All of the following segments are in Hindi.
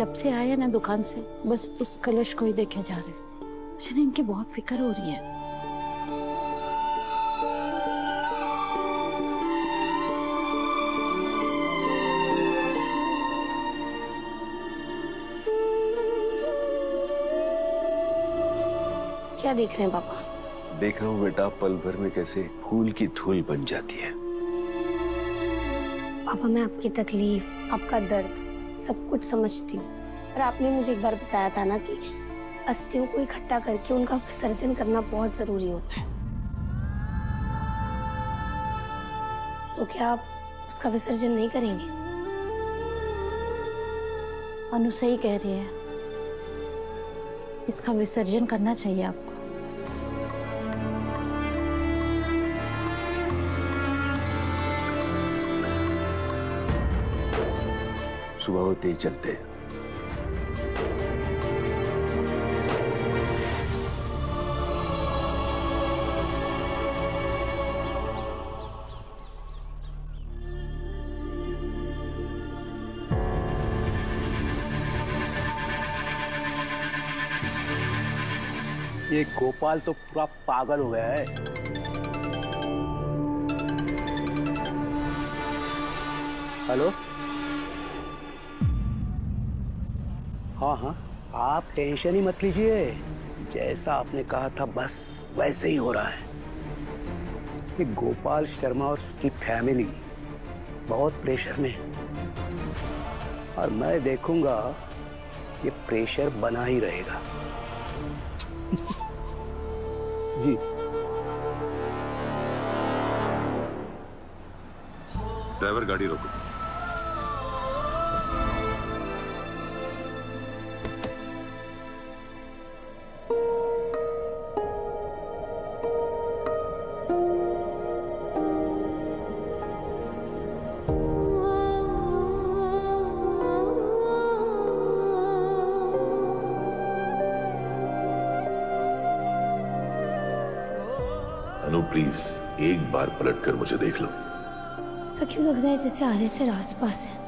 जब से आए हैं ना दुकान से बस उस कलश को ही देखे जा रहे हैं। मुझे ना इनकी बहुत फिक्र हो रही है। क्या देख रहे हैं पापा? देखा हूँ बेटा, पल भर में कैसे फूल की धूल बन जाती है। पापा मैं आपकी तकलीफ, आपका दर्द सब कुछ समझती हूँ, पर आपने मुझे एक बार बताया था ना कि अस्थियों को इकट्ठा करके उनका विसर्जन करना बहुत जरूरी होता है। तो क्या आप उसका विसर्जन नहीं करेंगे? अनु सही कह रही है, इसका विसर्जन करना चाहिए आपको। सुबह होते ही चलते हैं। ये गोपाल तो पूरा पागल हो गया है। हेलो, हाँ हाँ, आप टेंशन ही मत लीजिए, जैसा आपने कहा था बस वैसे ही हो रहा है। ये गोपाल शर्मा और उसकी फैमिली बहुत प्रेशर में है और मैं देखूंगा ये प्रेशर बना ही रहेगा। जी ड्राइवर गाड़ी रोको। अनु प्लीज एक बार पलट कर मुझे देख लो। ऐसा क्यों लग रहा है जैसे आरे से आस पास है?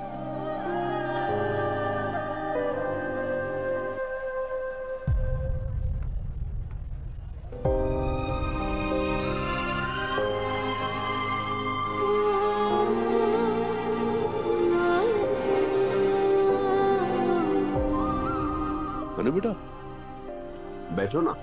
अनु बेटा बैठो ना।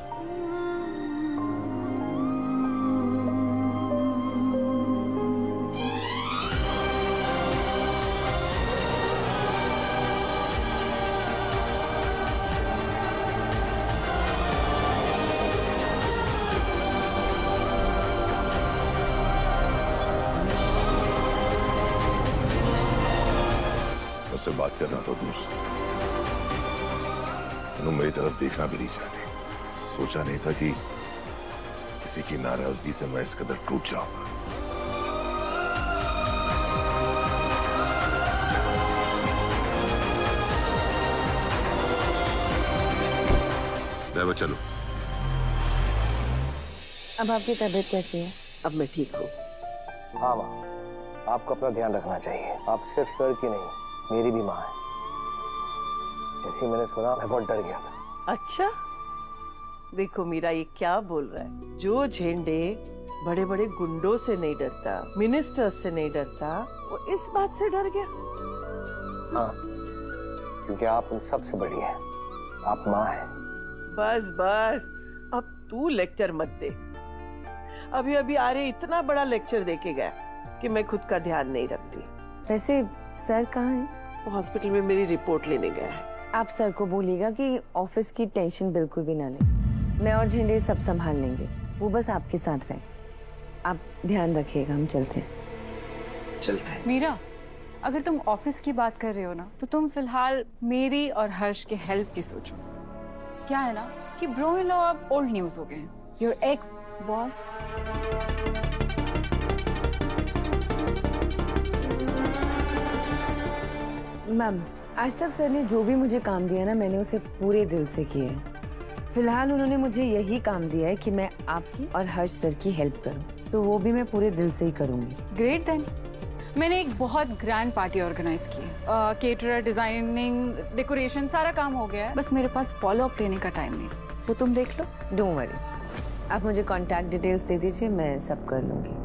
मुझसे बात करना तो दूर, अनु मेरी तरफ देखना भी नहीं चाहती। सोचा नहीं था कि किसी की नाराजगी से मैं इस कदर टूट जाऊंगा। ड्राइवर चलो। अब आपकी तबीयत कैसी है? अब मैं ठीक हूँ। हाँ माँ, आपको अपना ध्यान रखना चाहिए। आप सिर्फ सर की नहीं, मेरी भी माँ है। जैसे ही मैंने सुना मैं बहुत डर गया था। अच्छा, देखो मीरा ये क्या बोल रहा है। जो झेंडे बड़े बड़े गुंडों से नहीं डरता, मिनिस्टर्स से नहीं डरता, वो इस बात से डर गया। हाँ, क्योंकि आप उन सबसे बड़ी हैं। आप माँ हैं। बस बस, अब तू लेक्चर मत दे। अभी अभी आर्य इतना बड़ा लेक्चर दे के गया कि मैं खुद का ध्यान नहीं रखती। वैसे सर कहाँ हैं? वो हॉस्पिटल में मेरी रिपोर्ट लेने गया है। आप सर को बोलिएगा कि ऑफिस की टेंशन बिल्कुल भी ना लें। मैं और झंडे सब संभाल लेंगे, वो बस आपके साथ रहे। आप ध्यान रखिएगा, हम चलते हैं। चलते हैं। मीरा, अगर तुम ऑफिस की बात कर रहे हो ना, तो तुम फिलहाल मेरी और हर्ष के हेल्प की सोचो। क्या है ना कि ब्रो इन लॉ अब ओल्ड न्यूज हो गए हैं। योर एक्स बॉस मैम, आज तक सर ने जो भी मुझे काम दिया ना, मैंने उसे पूरे दिल से किया है। फिलहाल उन्होंने मुझे यही काम दिया है कि मैं आपकी और हर्ष सर की हेल्प करूं, तो वो भी मैं पूरे दिल से ही करूंगी। Great then. मैंने एक बहुत ग्रैंड पार्टी ऑर्गेनाइज की है। केटरर, डिजाइनिंग, डेकोरेशन, सारा काम हो गया है। बस मेरे पास फॉलो अप लेने का टाइम नहीं। वो तुम देख लो। डोंट वरी, आप मुझे कांटेक्ट डिटेल्स दे दीजिए, मैं सब कर लूंगी।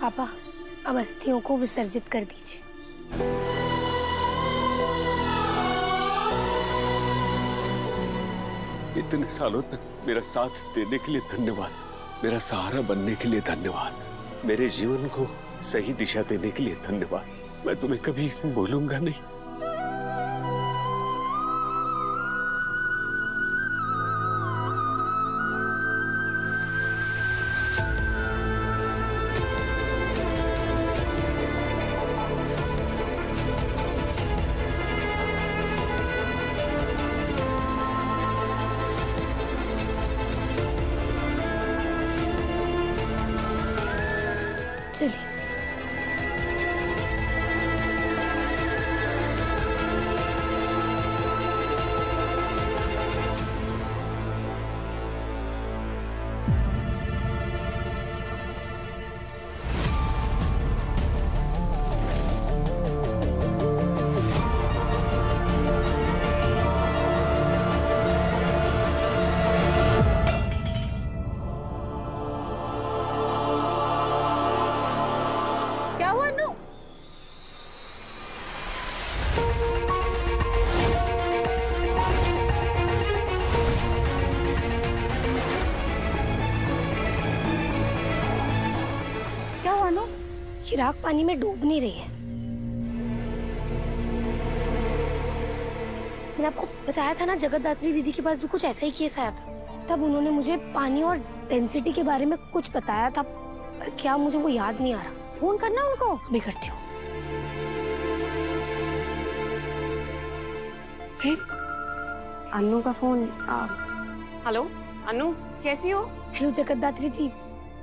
पापा, अब अस्थियों को विसर्जित कर दीजिए। इतने सालों तक मेरा साथ देने के लिए धन्यवाद, मेरा सहारा बनने के लिए धन्यवाद, मेरे जीवन को सही दिशा देने के लिए धन्यवाद। मैं तुम्हें कभी भूलूंगा नहीं। चलिए। क्या हुआ अनु? क्या हुआ अनु? चिराग पानी में डूब नहीं रही है। मैंने आपको बताया था ना, जगतदात्री दीदी के पास भी कुछ ऐसा ही केस आया था। तब उन्होंने मुझे पानी और डेंसिटी के बारे में कुछ बताया था, पर क्या मुझे वो याद नहीं आ रहा। फोन करना उनको। अभी करती हूँ। अन्नू का फोन। हेलो अन्नू, कैसी हो? हेलो जगतदात्री दी,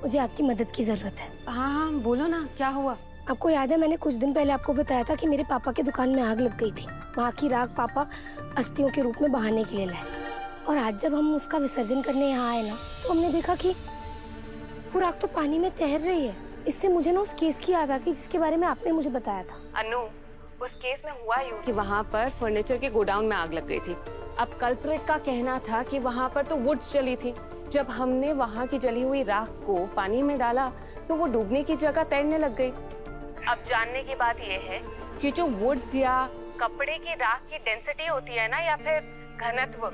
मुझे आपकी मदद की जरूरत है। हाँ हाँ बोलो ना, क्या हुआ? आपको याद है मैंने कुछ दिन पहले आपको बताया था कि मेरे पापा की दुकान में आग लग गई थी। वहाँ की राख पापा अस्थियों के रूप में बहाने के लिए लाए, और आज जब हम उसका विसर्जन करने यहाँ आए ना, तो हमने देखा कि वो राख तो पानी में तैर रही है। इससे मुझे ना उस केस की याद आ गई जिसके बारे में आपने मुझे बताया था। अनु, उस केस में हुआ यूं कि वहाँ पर फर्नीचर के गोडाउन में आग लग गई थी। अब कल्प्रिट का कहना था कि वहाँ पर तो वुड्स जली थी। जब हमने वहाँ की जली हुई राख को पानी में डाला तो वो डूबने की जगह तैरने लग गई। अब जानने की बात ये है कि जो वुड्स या कपड़े की राख की डेंसिटी होती है ना, या फिर घनत्व,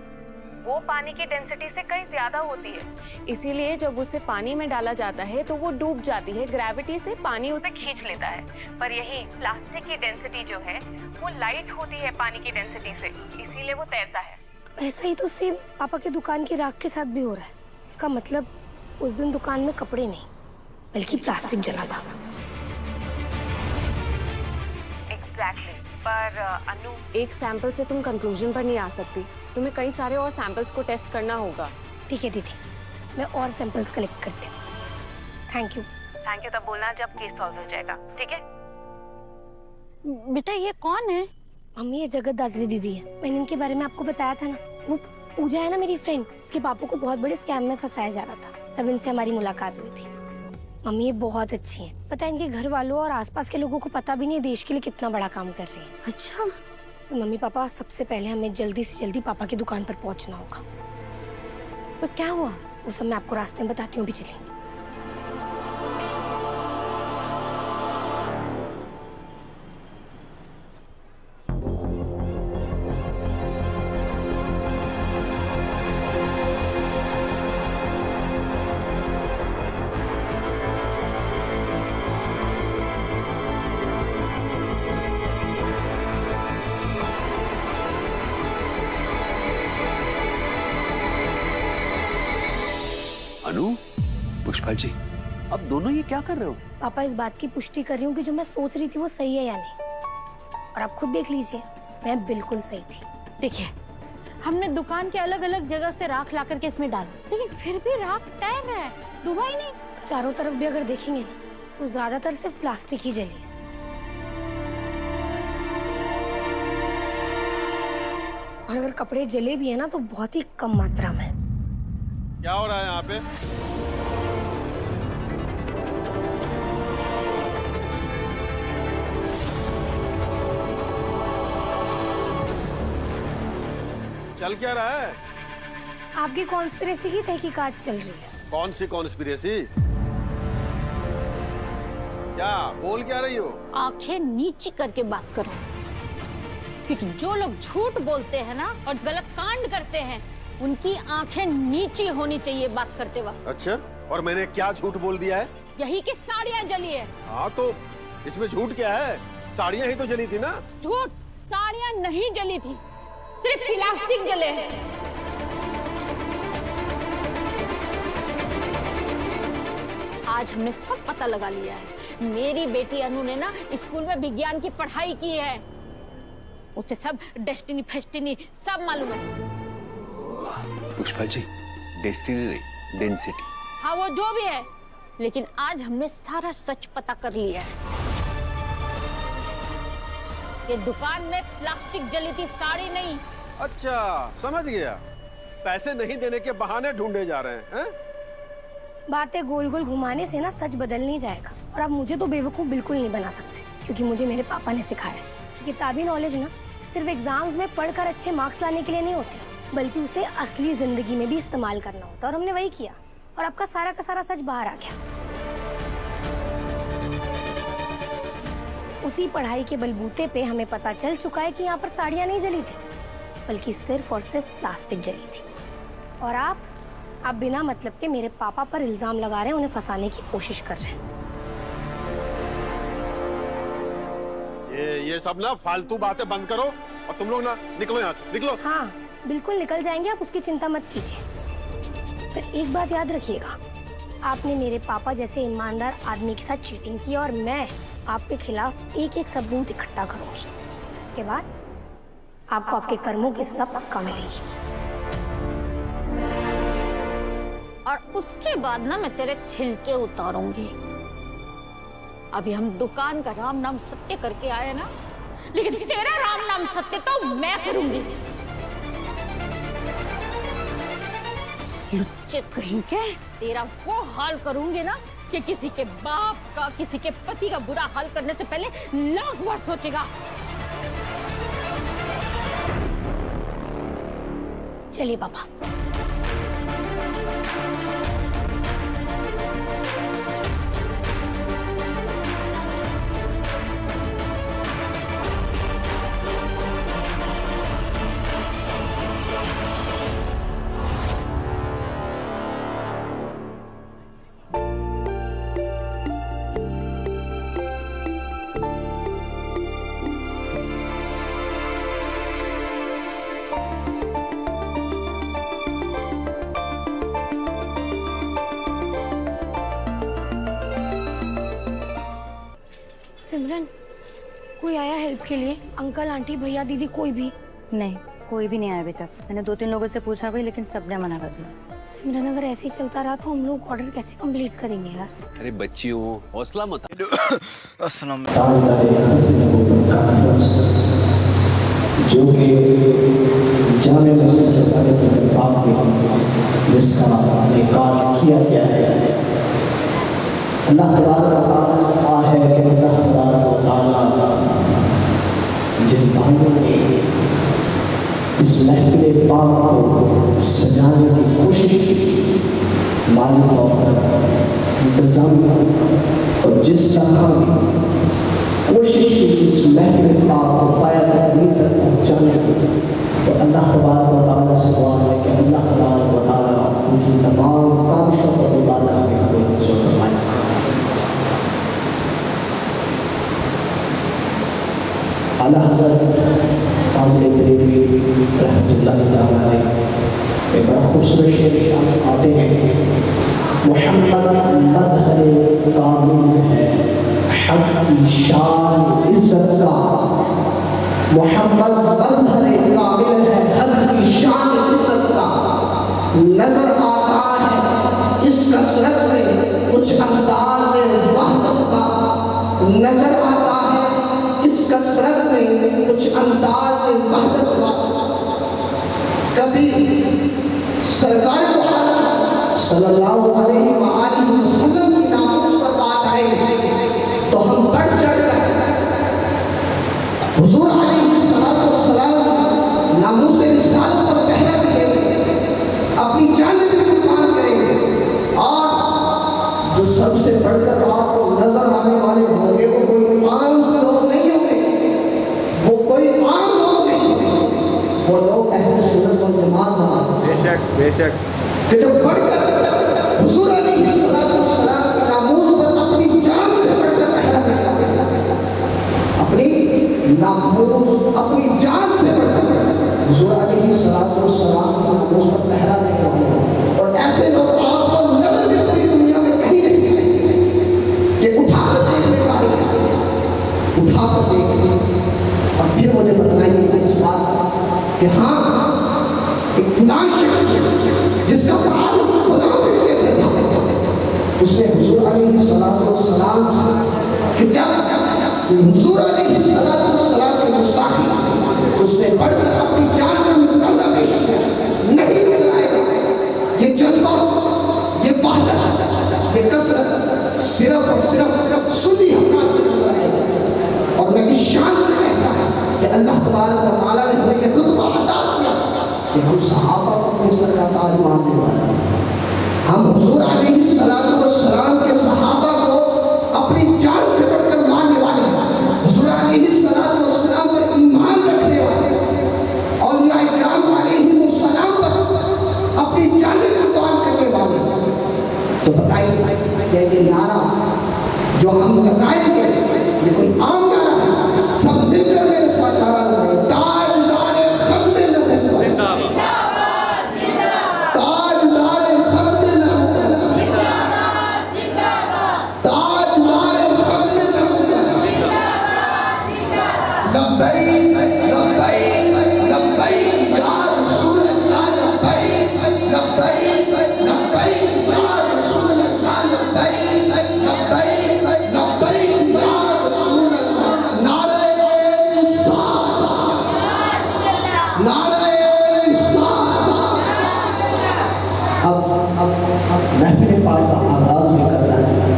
वो पानी की डेंसिटी से कहीं ज्यादा होती है। इसीलिए जब उसे पानी में डाला जाता है तो वो डूब जाती है। ग्रेविटी से पानी उसे खींच लेता है। पर यही प्लास्टिक की डेंसिटी जो है वो लाइट होती है पानी की डेंसिटी से, इसीलिए वो तैरता है। ऐसा ही तो सेम पापा की दुकान की राख के साथ भी हो रहा है। इसका मतलब उस दिन दुकान में कपड़े नहीं बल्कि प्लास्टिक जला था। एग्जैक्टली। पर अनु, एक सैंपल से तुम कंक्लूजन पर नहीं आ सकती। तुम्हें कई सारे और सैंपल्स को टेस्ट करना होगा। ठीक है दीदी, मैं और सैंपल्स कलेक्ट करती हूँ। Thank you. थैंक यू तब बोलना जब केस सॉल्व हो जाएगा, ठीक है? बेटा ये कौन है? मम्मी, ये जगतदात्री दीदी है। मैंने इनके बारे में आपको बताया था ना। वो पूजा है ना मेरी फ्रेंड, उसके पापा को बहुत बड़े स्कैम में फंसाया जा रहा था। तब इनसे हमारी मुलाकात हुई थी। मम्मी ये बहुत अच्छी हैं। पता है इनके घर वालों और आसपास के लोगों को पता भी नहीं देश के लिए कितना बड़ा काम कर रही है। अच्छा। तो मम्मी पापा, सबसे पहले हमें जल्दी से जल्दी पापा की दुकान पर पहुंचना होगा। तो क्या हुआ? वो सब मैं आपको रास्ते में बताती हूँ, भी चलिए। अनु, पुष्पा जी, अब दोनों ये क्या कर रहे हो? पापा, इस बात की पुष्टि कर रही हूँ कि जो मैं सोच रही थी वो सही है या नहीं। और आप खुद देख लीजिए, मैं बिल्कुल सही थी। देखिए, हमने दुकान के अलग अलग जगह से राख ला करके इसमें डाला, लेकिन फिर भी राख टैब है, डूबा ही नहीं। चारों तरफ भी अगर देखेंगे ना तो ज्यादातर सिर्फ प्लास्टिक ही जली है। और अगर कपड़े जले भी है ना तो बहुत ही कम मात्रा में। क्या हो रहा है यहाँ पे? चल क्या रहा है? आपकी कॉन्स्पिरेसी की तहकीकात चल रही है। कौन सी कॉन्स्पिरेसी? क्या बोल क्या रही हो? आंखें नीची करके बात करो, क्योंकि जो लोग झूठ बोलते हैं ना और गलत कांड करते हैं, उनकी आंखें नीची होनी चाहिए बात करते वक्त। अच्छा, और मैंने क्या झूठ बोल दिया है? यही कि साड़ियाँ जली है। हाँ तो इसमें झूठ क्या है? साड़ियाँ ही तो जली थी ना। झूठ, साड़ियाँ नहीं जली थी, सिर्फ प्लास्टिक जले हैं। आज हमने सब पता लगा लिया है। मेरी बेटी अनु ने ना स्कूल में विज्ञान की पढ़ाई की है, उसे सब डेस्टिनी फेस्टिनी सब मालूम है। पुष्पा जी, डेस्टिनी नहीं, डेंसिटी। हाँ वो जो भी है, लेकिन आज हमने सारा सच पता कर लिया है। ये दुकान में प्लास्टिक जली थी, साड़ी नहीं। अच्छा समझ गया, पैसे नहीं देने के बहाने ढूंढे जा रहे हैं। बातें गोल गोल घुमाने से ना सच बदल नहीं जाएगा। और आप मुझे तो बेवकूफ बिल्कुल नहीं बना सकते, क्योंकि मुझे मेरे पापा ने सिखाया है कि किताबी नॉलेज ना सिर्फ एग्जाम्स में पढ़कर अच्छे मार्क्स लाने के लिए नहीं होती, बल्कि उसे असली जिंदगी में भी इस्तेमाल करना होता है। और हमने वही किया, और आपका सारा का सारा सच बाहर आ गया। उसी पढ़ाई के बलबूते पे हमें पता चल चुका है कि यहाँ पर साड़ियाँ नहीं जली थी, बल्कि सिर्फ और सिर्फ प्लास्टिक जली थी। और आप बिना मतलब के मेरे पापा पर इल्जाम लगा रहे हैं, उन्हें फंसाने की कोशिश कर रहे हैं। ये सब ना फालतू बातें बंद करो और तुम लोग ना निकलो यहाँ से, निकलो। हाँ बिल्कुल निकल जाएंगे, आप उसकी चिंता मत कीजिए। पर एक बात याद रखिएगा, आपने मेरे पापा जैसे ईमानदार आदमी के साथ चीटिंग की, और मैं आपके खिलाफ एक एक सबूत इकट्ठा करूंगी। इसके बाद आपको आपके कर्मों की सब पक्का मिलेगी। और उसके बाद ना मैं तेरे छिलके उतारूंगी। अभी हम दुकान का राम नाम सत्य करके आए ना, लेकिन तेरा राम नाम सत्य तो मैं करूंगी। लुच्चे कहीं के, तेरा वो हाल करूंगी ना कि किसी के बाप का, किसी के पति का बुरा हाल करने से पहले लाख बार सोचेगा। चलिए पापा। सिमरन, कोई आया हेल्प के लिए? अंकल, आंटी, भैया, दीदी, कोई भी? नहीं, कोई भी नहीं आया अभी तक। मैंने 2-3 लोगों से पूछा भी, लेकिन सबने मना कर दिया। सिमरन, अगर ऐसे ही चलता रहा तो हम लोग ऑर्डर कैसे कंप्लीट करेंगे यार? अरे बच्चियों, हौसला मत। जो कि जाने जिसका इनकार किया गया है, अल्लाह तआला है कि अल्लाह तआला जिन भाइयों ने इस महफिल पाक को सजाने की कोशिश की, माली तौर पर इंतजाम और जिस तरह की कोशिश की इस महफिल पाक को पाया तकमील तक पहुँचाने की, तो अल्लाह तआला से दुआ है कि अल्लाह तआला उनकी तमाम काविशों को इबादत में कबूल फरमाए। आला हज़रत फाज़िल तरीवी रहमतुल्लाह तआला अलैह एक बड़ा खूबसूरत शेर आते हैं, मुहम्मद मज़हर कामिल है, हक की शान इज़्ज़त का। मुहम्मद मज़हर कामिल है, हक की शान अंदाज वहदत का कभी सरकार सल्लल्लाहु अलैहि वसल्लम की नामों पर बात आए तो हम बढ़ चढ़ कर हुजूर अलैहिस्सलाम नामूस रिसालत पर पहरा दिएंगे, अपनी जान भी कुर्बान करेंगे, और जो सबसे बढ़कर आपको नजर आने वाले होंगे वो कोई आम लोग नहीं होंगे, वो कोई आम लोग नहीं होंगे, वो लोग अहले सुन्नत वल जमात होंगे। बेशक बेशक कि जो बढ़कर हुजूर अलैहिस्सलाम के नामूस पर अपनी जान से बढ़कर पहरा दिया, अपनी नामूस अपनी जान से बढ़कर हुजूर अलैहिस्सलाम के नामूस पर पहरा देने वाले, और ऐसे लोग आपको नजर भी पूरी दुनिया में कहीं नहीं मिलेंगे कि उठाकर देखने वाले, उठाकर देखने। और फिर मुझे बताइए इस बात कि हाँ एक फलां शख्स जिसका ताल्लुक फलां फिरके से था, उसने हुजूर अलैहिस्सलाम कि जब हुजूर अलैहिस्सलाम की गुस्ताखी उसने बढ़कर अपनी जान को निकालना बेशक नहीं निकलाएगा। ये जज्बा, ये वहदत, ये कसरत सिर्फ और सिर्फ सुन्नी हक़ाक़ में नज़र आएगा। और मैं इस शान से कहता हूँ कि अल्लाह तबारक व तआला ने हमें ये रुतबा अता किया कि हम सहाबा को अपने सर का ताज मानने वाले हैं। हम हुजूर अलैहिस्सलाम के सहाबा को अपनी जान से बढ़कर मानने वाले हैं, हुजूर अलैहिस्सलाम पर ईमान रखने वाले, औलिया इकराम अलैहिस्सलाम पर अपनी जानें कुर्बान करने वाले। तो बताइए क्या ये नारा जो हम लगाएंगे ये कोई आम नारा है? सब मिलकर मेरे साथ नारा लगाएं, ताजदारे खत्मे नबूवत, ताजदारे खत्मे नबूवत, ताजदारे खत्मे नबूवत, लब्बैक लब्बैक लब्बैक या रसूल अल्लाह, लब्बैक लब्बैक लब्बैक या रसूल अल्लाह, लब्बैक लब्बैक लब्बैक या रसूल अल्लाह। नारे रिसालत, नारे रिसालत। अब महफिल पाक का आगाज भी करना है,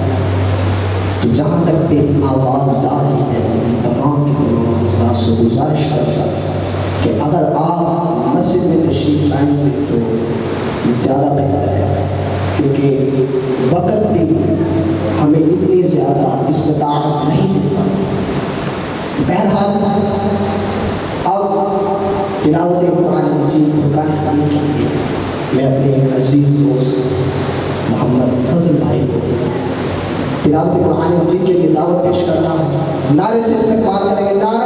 तो जहाँ तक मेरी आवाज़ जा रही है तमाम की तमाम से गुजारिश करता कि अगर आप मस्जिद में तशरीफ लाएंगे तो ज़्यादा बेहतर है, क्योंकि वक़्त भी हमें इतनी ज़्यादा इस्ताअत नहीं देता। बहरहाल अब तिलावत कुरान मजीद फुरकान हमीद के लिए मैं अपने एक अजीज़ दोस्त मोहम्मद फजल भाई को तिलावत कुरान मजीद के लिए दावत पेश करता हूँ। नारे से इस्तकबाल करेंगे।